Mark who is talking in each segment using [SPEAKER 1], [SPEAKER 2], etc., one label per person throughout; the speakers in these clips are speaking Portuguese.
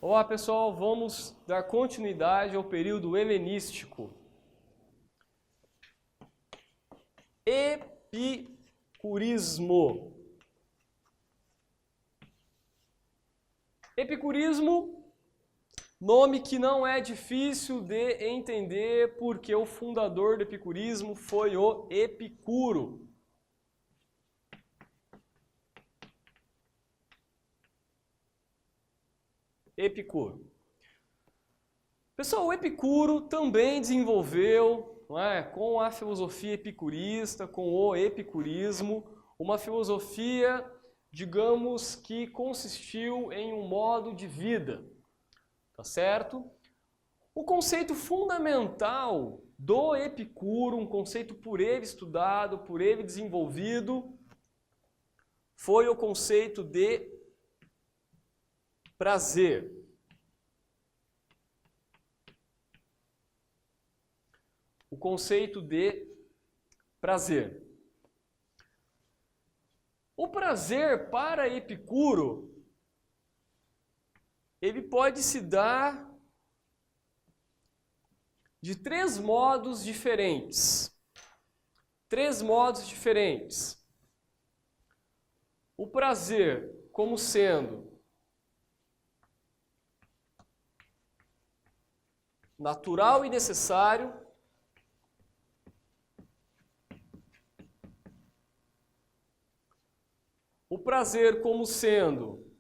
[SPEAKER 1] Olá pessoal, vamos dar continuidade ao período helenístico. Epicurismo. Epicurismo, nome que não é difícil de entender porque o fundador do epicurismo foi o Epicuro. Epicuro. Pessoal, o Epicuro também desenvolveu, com a filosofia epicurista, com o epicurismo, uma filosofia, digamos, que consistiu em um modo de vida, tá certo? O conceito fundamental do Epicuro, um conceito por ele estudado, por ele desenvolvido, foi o conceito de prazer. O conceito de prazer. O prazer para Epicuro, ele pode se dar de três modos diferentes. Três modos diferentes. O prazer como sendo natural e necessário. O prazer como sendo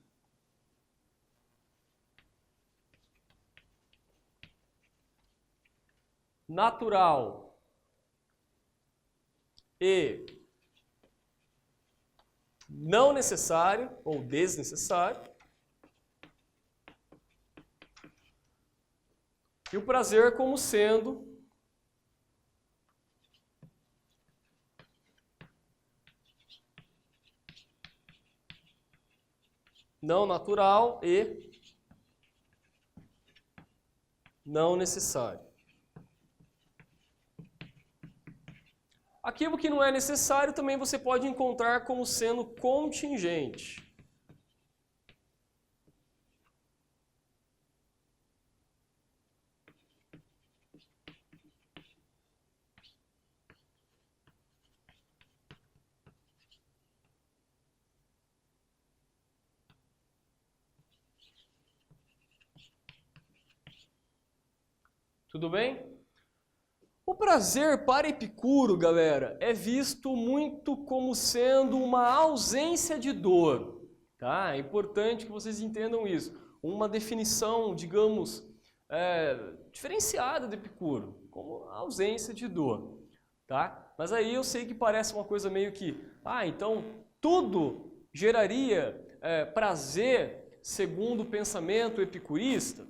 [SPEAKER 1] natural e não necessário ou desnecessário. E o prazer como sendo não natural e não necessário. Aquilo que não é necessário também você pode encontrar como sendo contingente. Tudo bem? O prazer para Epicuro, galera, é visto muito como sendo uma ausência de dor. Tá? É importante que vocês entendam isso. Uma definição, digamos, diferenciada de Epicuro, como ausência de dor. Tá? Mas aí eu sei que parece uma coisa meio que, então tudo geraria prazer segundo o pensamento epicurista?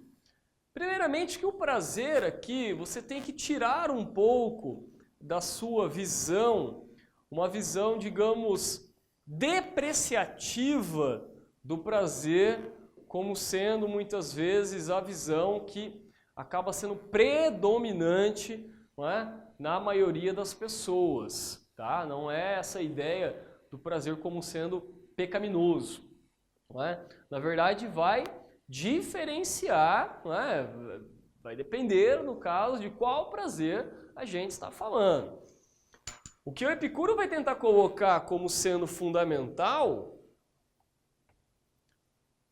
[SPEAKER 1] Primeiramente que o prazer aqui, você tem que tirar um pouco da sua visão, uma visão, digamos, depreciativa do prazer, como sendo muitas vezes a visão que acaba sendo predominante, não é, na maioria das pessoas. Tá? Não é essa ideia do prazer como sendo pecaminoso. Não é? Na verdade, vai diferenciar, vai depender, no caso, de qual prazer a gente está falando. O que o Epicuro vai tentar colocar como sendo fundamental,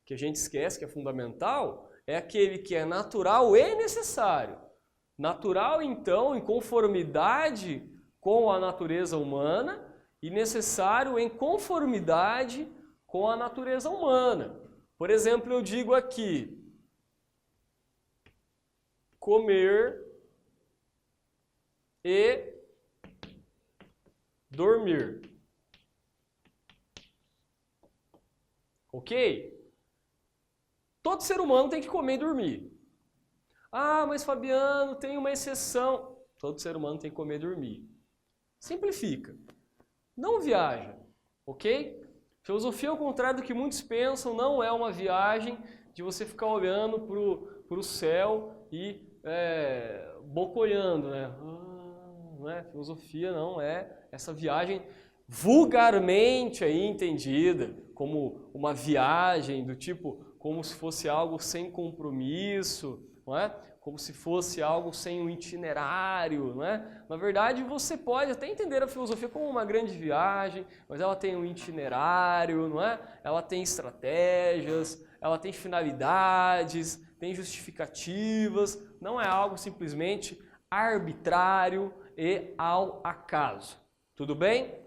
[SPEAKER 1] que a gente esquece que é fundamental, é aquele que é natural e necessário. Natural, então, em conformidade com a natureza humana e necessário em conformidade com a natureza humana. Por exemplo, eu digo aqui, comer e dormir. Ok? Todo ser humano tem que comer e dormir. Mas Fabiano, tem uma exceção. Todo ser humano tem que comer e dormir. Simplifica. Não viaja. Ok? Filosofia, ao contrário do que muitos pensam, não é uma viagem de você ficar olhando para o céu e bocoiando, né? Não é? Filosofia não é essa viagem vulgarmente aí entendida como uma viagem do tipo, como se fosse algo sem compromisso, não é? Como se fosse algo sem um itinerário, não é? Na verdade, você pode até entender a filosofia como uma grande viagem, mas ela tem um itinerário, não é? Ela tem estratégias, ela tem finalidades, tem justificativas, não é algo simplesmente arbitrário e ao acaso. Tudo bem?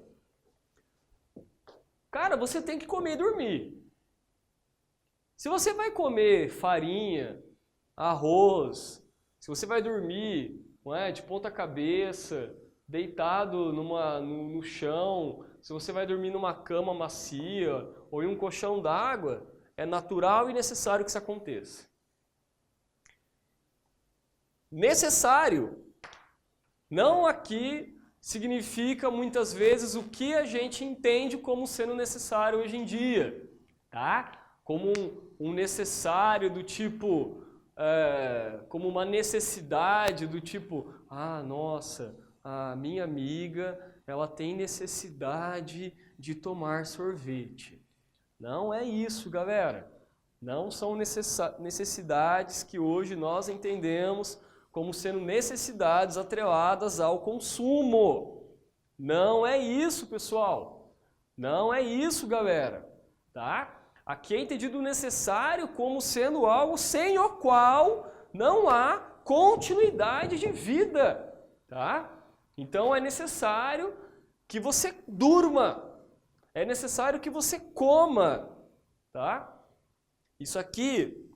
[SPEAKER 1] Cara, você tem que comer e dormir. Se você vai comer farinha, arroz, se você vai dormir, não é, de ponta cabeça, deitado no chão, se você vai dormir numa cama macia ou em um colchão d'água, é natural e necessário que isso aconteça. Necessário, não aqui significa muitas vezes o que a gente entende como sendo necessário hoje em dia, tá? Como um necessário do tipo, como uma necessidade do tipo, nossa, a minha amiga, ela tem necessidade de tomar sorvete. Não é isso, galera. Não são necessidades que hoje nós entendemos como sendo necessidades atreladas ao consumo. Não é isso, pessoal. Não é isso, galera. Tá? Aqui é entendido necessário como sendo algo sem o qual não há continuidade de vida. Tá? Então é necessário que você durma. É necessário que você coma. Tá? Isso aqui,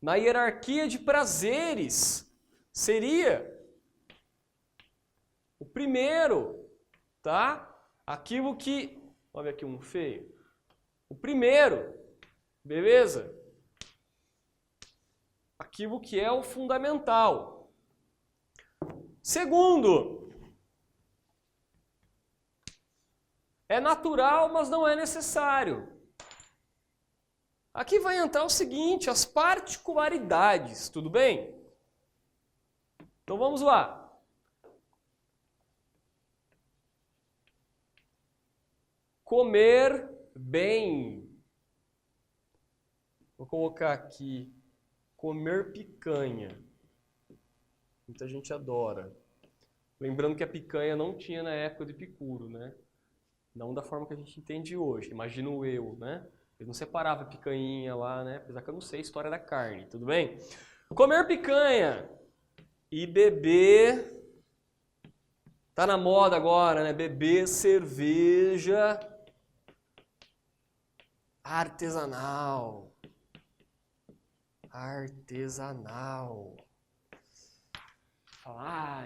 [SPEAKER 1] na hierarquia de prazeres, seria o primeiro, tá? Aquilo que... Olha aqui um feio. O primeiro, beleza? Aquilo que é o fundamental. Segundo, é natural, mas não é necessário. Aqui vai entrar o seguinte, as particularidades, tudo bem? Então vamos lá. Comer bem. Vou colocar aqui, comer picanha. Muita gente adora. Lembrando que a picanha não tinha na época de Epicuro, né? Não da forma que a gente entende hoje, imagino eu, né? Ele não separava a picanha lá, né? Apesar que eu não sei a história da carne, tudo bem? Comer picanha e beber, tá na moda agora, né? Beber cerveja artesanal. Artesanal.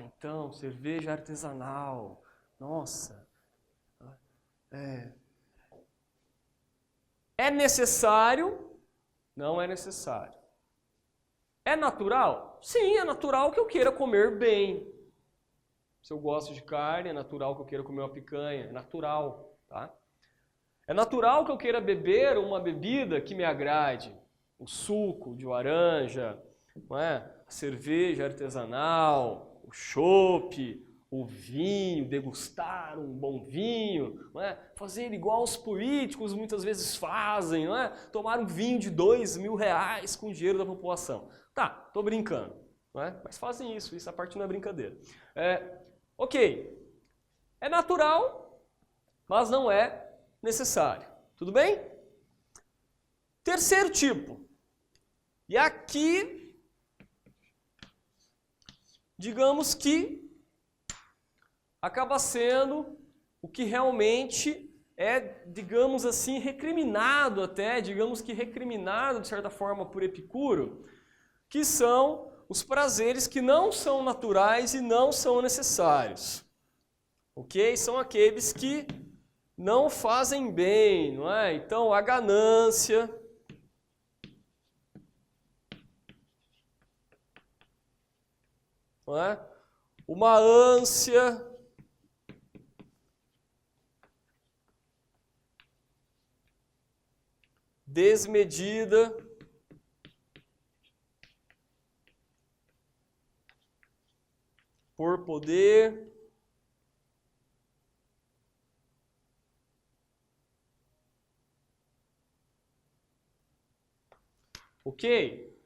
[SPEAKER 1] Então, cerveja artesanal. Nossa. É necessário? Não é necessário. É natural? Sim, é natural que eu queira comer bem. Se eu gosto de carne, é natural que eu queira comer uma picanha. É natural, tá? É natural que eu queira beber uma bebida que me agrade. O suco de laranja, não é? A cerveja artesanal, o chopp, o vinho, degustar um bom vinho, não é? Fazer igual os políticos muitas vezes fazem, não é? Tomar um vinho de R$2.000 com o dinheiro da população. Tá, tô brincando, não é? Mas fazem isso a parte não é brincadeira. Ok, é natural, mas não é necessário. Tudo bem? Terceiro tipo. E aqui, digamos que acaba sendo o que realmente é, digamos assim, recriminado até, digamos que recriminado de certa forma por Epicuro, que são os prazeres que não são naturais e não são necessários. Ok? São aqueles que não fazem bem, não é? Então, a ganância, não é? Uma ânsia, desmedida, por poder. Ok?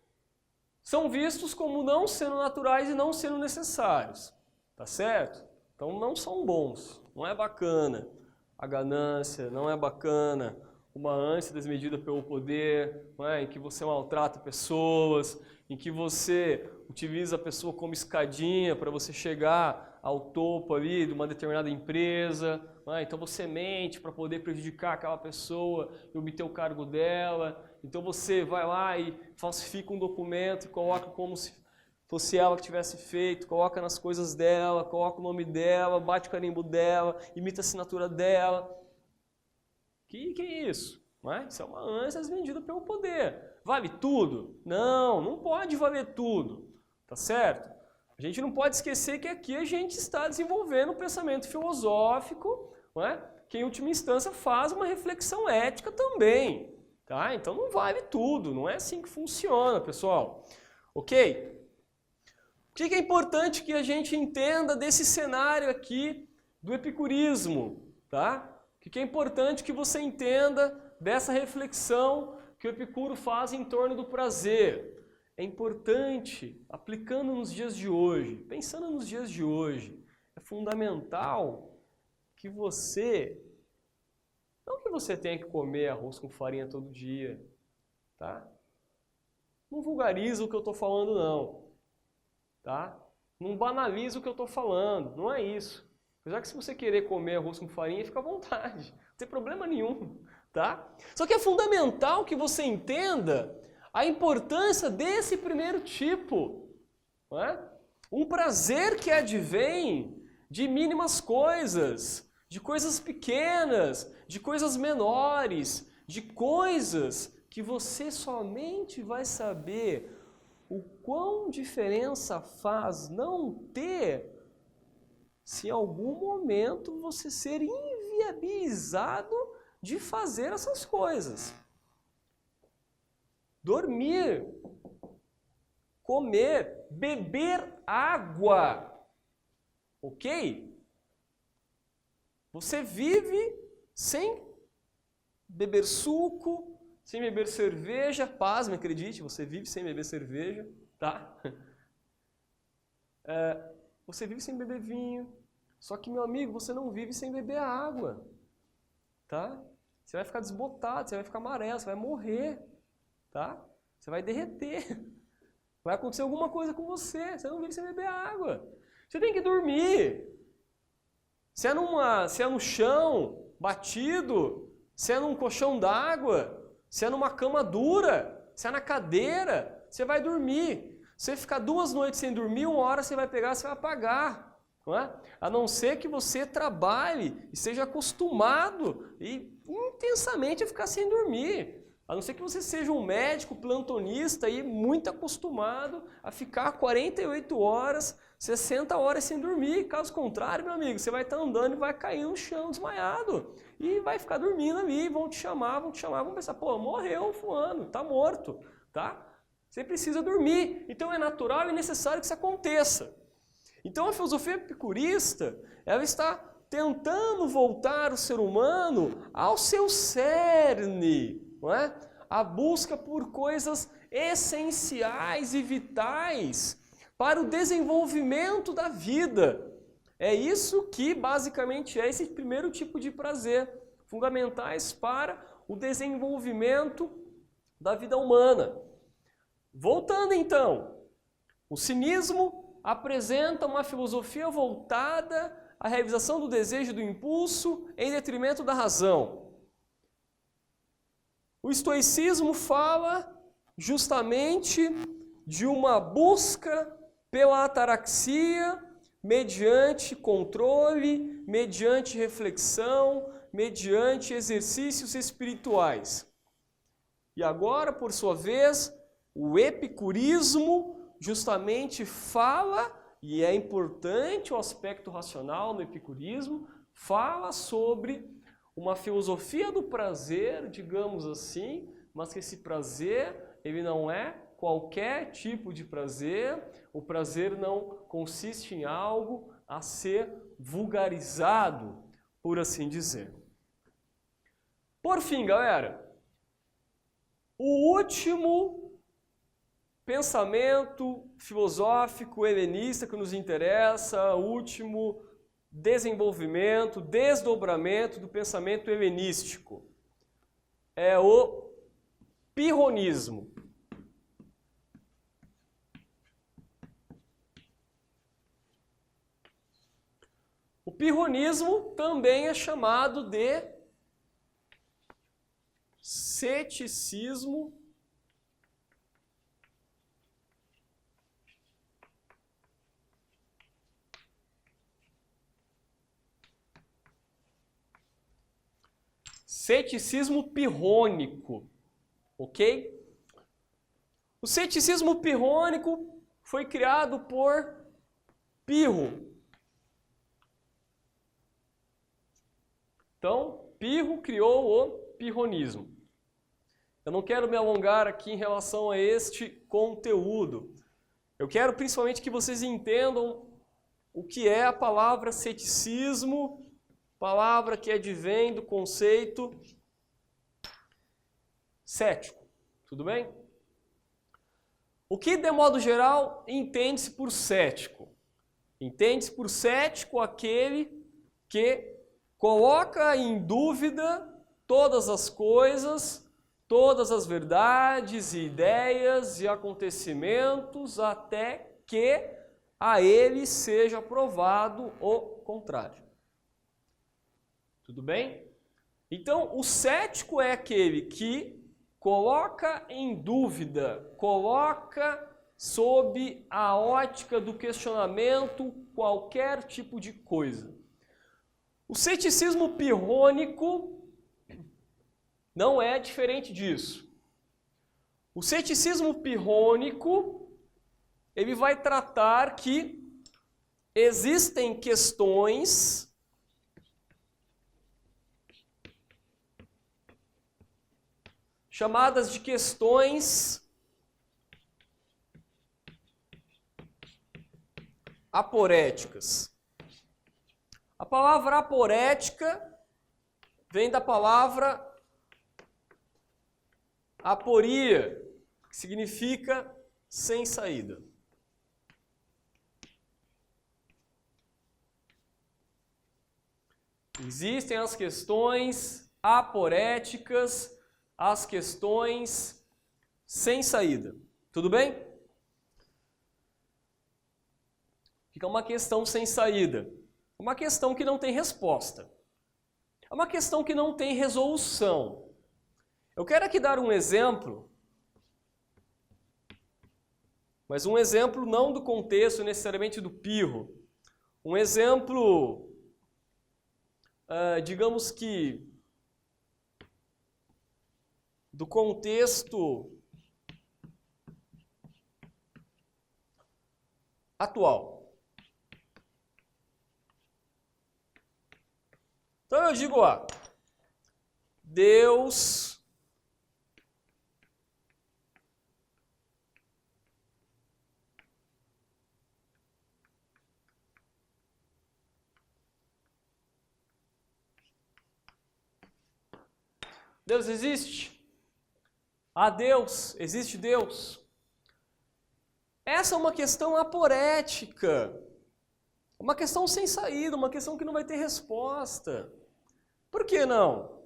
[SPEAKER 1] São vistos como não sendo naturais e não sendo necessários. Tá certo? Então não são bons. Não é bacana a ganância, não é bacana uma ânsia desmedida pelo poder, não é? Em que você maltrata pessoas, em que você utiliza a pessoa como escadinha para você chegar ao topo ali de uma determinada empresa, não é? Então você mente para poder prejudicar aquela pessoa e obter o cargo dela. Então você vai lá e falsifica um documento e coloca como se fosse ela que tivesse feito, coloca nas coisas dela, coloca o nome dela, bate o carimbo dela, imita a assinatura dela. Que é isso? Não é? Isso é uma ânsia desmedida pelo poder. Vale tudo? Não, não pode valer tudo. Tá certo? A gente não pode esquecer que aqui a gente está desenvolvendo um pensamento filosófico, não é? Que em última instância faz uma reflexão ética também. Tá? Então não vale tudo, não é assim que funciona, pessoal. Ok? O que é importante que a gente entenda desse cenário aqui do epicurismo? Tá? O que é importante que você entenda dessa reflexão que o Epicuro faz em torno do prazer? É importante, aplicando nos dias de hoje, pensando nos dias de hoje, é fundamental que você, não que você tenha que comer arroz com farinha todo dia, tá? Não vulgariza o que eu estou falando não, tá? Não banaliza o que eu estou falando, não é isso. Apesar que se você querer comer arroz com farinha, fica à vontade, não tem problema nenhum, tá? Só que é fundamental que você entenda a importância desse primeiro tipo, não é? Um prazer que advém de mínimas coisas, de coisas pequenas, de coisas menores, de coisas que você somente vai saber o quão diferença faz não ter se em algum momento você ser inviabilizado de fazer essas coisas. Dormir, comer, beber água, ok? Você vive sem beber suco, sem beber cerveja, pasme, acredite, você vive sem beber cerveja, tá? Você vive sem beber vinho, só que, meu amigo, você não vive sem beber água, tá? Você vai ficar desbotado, você vai ficar amarelo, você vai morrer, tá? Você vai derreter, vai acontecer alguma coisa com você, você não vive sem beber água. Você tem que dormir. Se é no chão, batido, se é num colchão d'água, se é numa cama dura, se é na cadeira, você vai dormir. Se você ficar 2 noites sem dormir, 1 hora você vai pegar, você vai apagar. Não é? A não ser que você trabalhe e seja acostumado e intensamente a ficar sem dormir. A não ser que você seja um médico plantonista e muito acostumado a ficar 48 horas, 60 horas sem dormir. Caso contrário, meu amigo, você vai estar andando e vai cair no chão desmaiado. E vai ficar dormindo ali, vão te chamar, vão pensar, pô, morreu fulano, tá morto, tá? Você precisa dormir. Então é natural e necessário que isso aconteça. Então a filosofia epicurista, ela está tentando voltar o ser humano ao seu cerne, não é? A busca por coisas essenciais e vitais para o desenvolvimento da vida. É isso que basicamente é esse primeiro tipo de prazer, fundamentais para o desenvolvimento da vida humana. Voltando então, o cinismo apresenta uma filosofia voltada à realização do desejo e do impulso em detrimento da razão. O estoicismo fala justamente de uma busca pela ataraxia mediante controle, mediante reflexão, mediante exercícios espirituais. E agora, por sua vez, o epicurismo justamente fala, e é importante o aspecto racional no epicurismo, fala sobre uma filosofia do prazer, digamos assim, mas que esse prazer, ele não é qualquer tipo de prazer, o prazer não consiste em algo a ser vulgarizado, por assim dizer. Por fim, galera, o último pensamento filosófico helenista que nos interessa, o último desenvolvimento, desdobramento do pensamento helenístico é o pirronismo. O pirronismo também é chamado de ceticismo pirrônico, ok? O ceticismo pirrônico foi criado por Pirro. Então, Pirro criou o pirronismo. Eu não quero me alongar aqui em relação a este conteúdo. Eu quero principalmente que vocês entendam o que é a palavra ceticismo, palavra que advém do conceito cético. Tudo bem? O que, de modo geral, entende-se por cético? Entende-se por cético aquele que coloca em dúvida todas as coisas, todas as verdades e ideias e acontecimentos até que a ele seja provado o contrário. Tudo bem? Então, o cético é aquele que coloca em dúvida, coloca sob a ótica do questionamento qualquer tipo de coisa. O ceticismo pirrônico não é diferente disso. O ceticismo pirrônico, ele vai tratar que existem questões chamadas de questões aporéticas. A palavra aporética vem da palavra aporia, que significa sem saída. Existem as questões aporéticas, as questões sem saída. Tudo bem? Fica uma questão sem saída. Uma questão que não tem resposta. É uma questão que não tem resolução. Eu quero aqui dar um exemplo, mas um exemplo não do contexto necessariamente do Pirro. Um exemplo, digamos que, do contexto atual. Então eu digo, Deus existe? Há Deus, existe Deus. Essa é uma questão aporética. Uma questão sem saída, uma questão que não vai ter resposta. Por que não?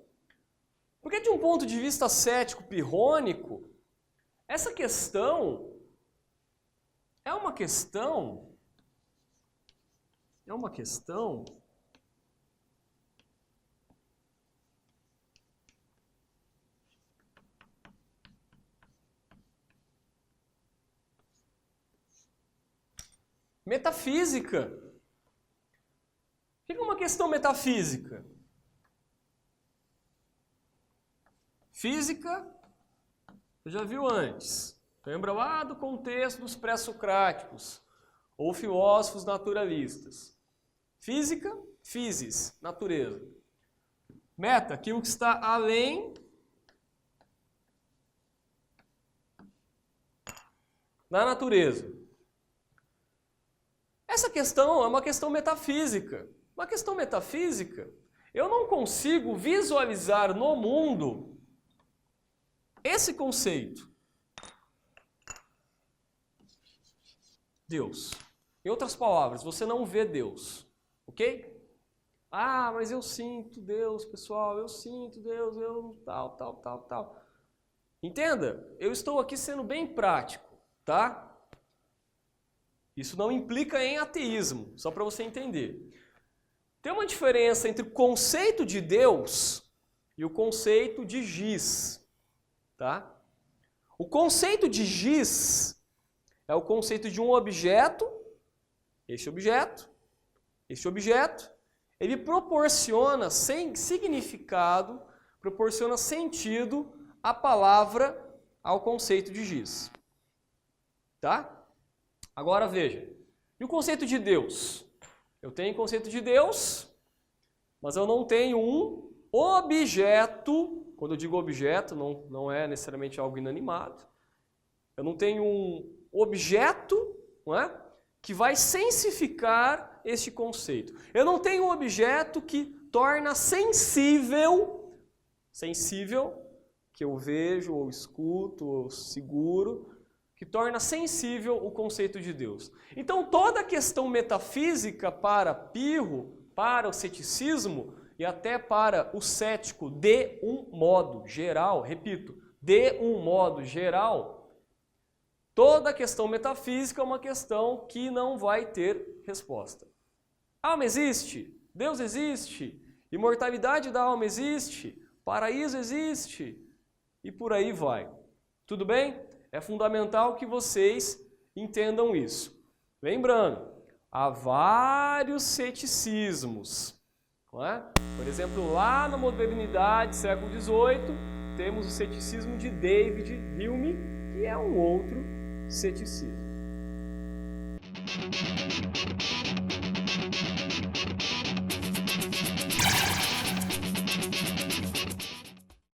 [SPEAKER 1] Porque de um ponto de vista cético pirrônico, essa questão é uma questão metafísica. O que é uma questão metafísica? Física, você já viu antes. Lembra lá do contexto dos pré-socráticos ou filósofos naturalistas. Física, physis, natureza. Meta, aquilo que está além da natureza. Essa questão é uma questão metafísica. Uma questão metafísica, eu não consigo visualizar no mundo esse conceito. Deus. Em outras palavras, você não vê Deus, ok? Ah, mas eu sinto Deus, pessoal, eu sinto Deus, eu tal. Entenda, eu estou aqui sendo bem prático, tá? Isso não implica em ateísmo, só para você entender. Tem uma diferença entre o conceito de Deus e o conceito de giz, tá? O conceito de giz é o conceito de um objeto, esse objeto, ele proporciona significado, proporciona sentido à palavra, ao conceito de giz. Tá? Agora veja, e o conceito de Deus? Eu tenho o conceito de Deus, mas eu não tenho um objeto. Quando eu digo objeto, não é necessariamente algo inanimado. Eu não tenho um objeto, não é, que vai sensificar este conceito. Eu não tenho um objeto que torna sensível, que eu vejo, ou escuto, ou seguro, que torna sensível o conceito de Deus. Então toda a questão metafísica para Pirro, para o ceticismo e até para o cético de um modo geral, repito, de um modo geral, toda a questão metafísica é uma questão que não vai ter resposta. Alma existe? Deus existe? Imortalidade da alma existe? Paraíso existe? E por aí vai. Tudo bem? É fundamental que vocês entendam isso. Lembrando, há vários ceticismos. Não é? Por exemplo, lá na modernidade, século XVIII, temos o ceticismo de David Hume, que é um outro ceticismo.